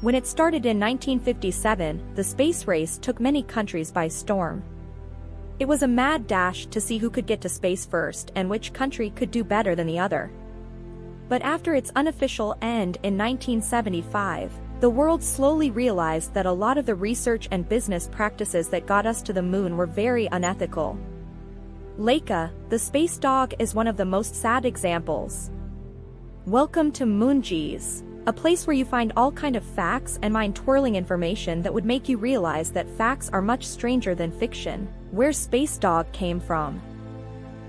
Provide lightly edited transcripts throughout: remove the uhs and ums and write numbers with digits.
When it started in 1957, the space race took many countries by storm. It was a mad dash to see who could get to space first and which country could do better than the other. But after its unofficial end in 1975, the world slowly realized that a lot of the research and business practices that got us to the moon were very unethical. Laika, the space dog, is one of the most sad examples. Welcome to Moonjis, a place where you find all kind of facts and mind-twirling information that would make you realize that facts are much stranger than fiction. Where space dog came from.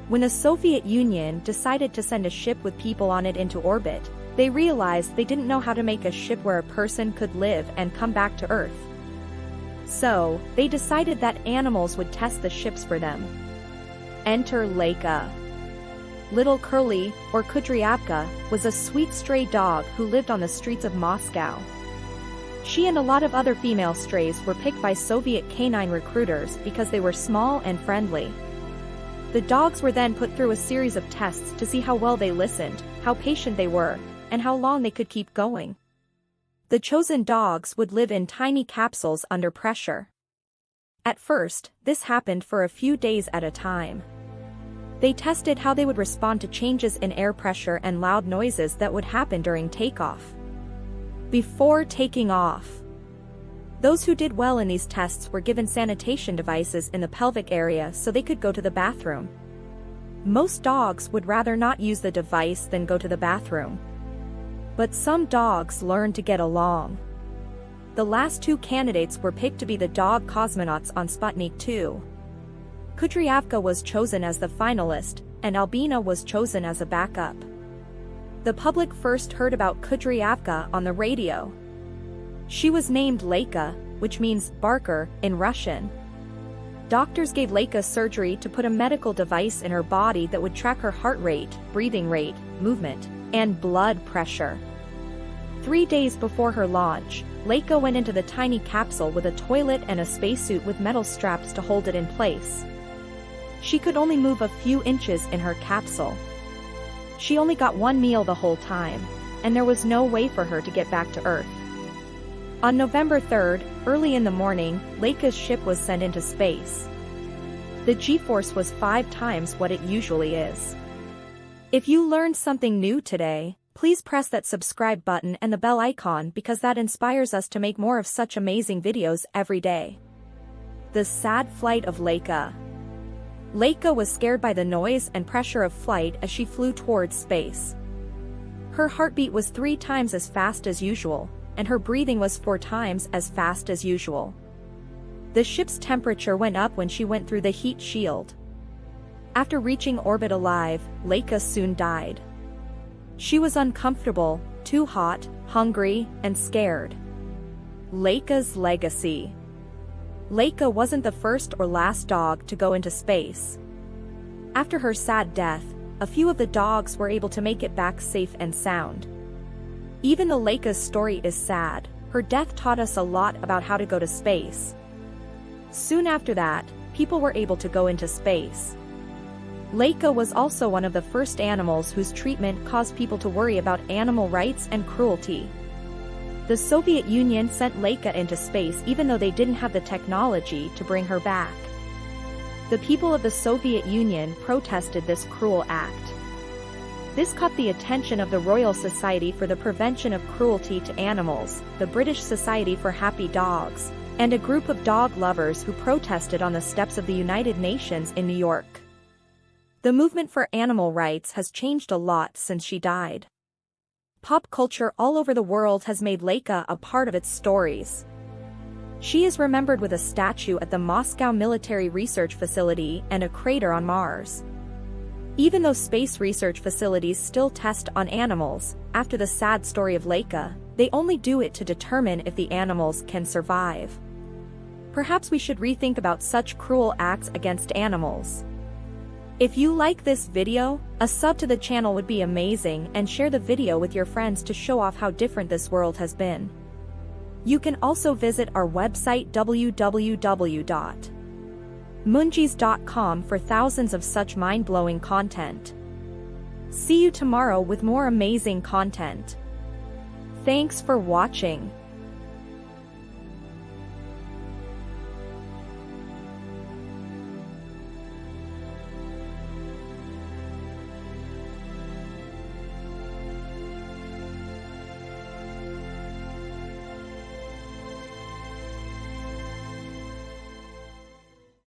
When the Soviet Union decided to send a ship with people on it into orbit, they realized they didn't know how to make a ship where a person could live and come back to Earth. So, they decided that animals would test the ships for them. Enter Laika. Little Curly, or Kudryavka, was a sweet stray dog who lived on the streets of Moscow. She and a lot of other female strays were picked by Soviet canine recruiters because they were small and friendly. The dogs were then put through a series of tests to see how well they listened, how patient they were, and how long they could keep going. The chosen dogs would live in tiny capsules under pressure. At first, this happened for a few days at a time. They tested how they would respond to changes in air pressure and loud noises that would happen during takeoff. Before taking off, those who did well in these tests were given sanitation devices in the pelvic area so they could go to the bathroom. Most dogs would rather not use the device than go to the bathroom. But some dogs learned to get along. The last two candidates were picked to be the dog cosmonauts on Sputnik 2. Kudryavka was chosen as the finalist, and Albina was chosen as a backup. The public first heard about Kudryavka on the radio. She was named Laika, which means barker in Russian. Doctors gave Laika surgery to put a medical device in her body that would track her heart rate, breathing rate, movement, and blood pressure. 3 days before her launch, Laika went into the tiny capsule with a toilet and a spacesuit with metal straps to hold it in place. She could only move a few inches in her capsule. She only got one meal the whole time, and there was no way for her to get back to Earth. On November 3rd, early in the morning, Laika's ship was sent into space. The G-force was 5 times what it usually is. If you learned something new today, please press that subscribe button and the bell icon because that inspires us to make more of such amazing videos every day. The sad flight of Laika. Laika was scared by the noise and pressure of flight as she flew towards space. Her heartbeat was 3 times as fast as usual, and her breathing was 4 times as fast as usual. The ship's temperature went up when she went through the heat shield. After reaching orbit alive, Laika soon died. She was uncomfortable, too hot, hungry, and scared. Laika's legacy. Laika wasn't the first or last dog to go into space. After her sad death, a few of the dogs were able to make it back safe and sound. Even though Laika's story is sad, her death taught us a lot about how to go to space. Soon after that, people were able to go into space. Laika was also one of the first animals whose treatment caused people to worry about animal rights and cruelty. The Soviet Union sent Laika into space even though they didn't have the technology to bring her back. The people of the Soviet Union protested this cruel act. This caught the attention of the Royal Society for the Prevention of Cruelty to Animals, the British Society for Happy Dogs, and a group of dog lovers who protested on the steps of the United Nations in New York. The movement for animal rights has changed a lot since she died. Pop culture all over the world has made Laika a part of its stories. She is remembered with a statue at the Moscow Military Research Facility and a crater on Mars. Even though space research facilities still test on animals, after the sad story of Laika, they only do it to determine if the animals can survive. Perhaps we should rethink about such cruel acts against animals. If you like this video, a sub to the channel would be amazing, and share the video with your friends to show off how different this world has been. You can also visit our website www.moonjis.com for thousands of such mind-blowing content. See you tomorrow with more amazing content. Thanks for watching.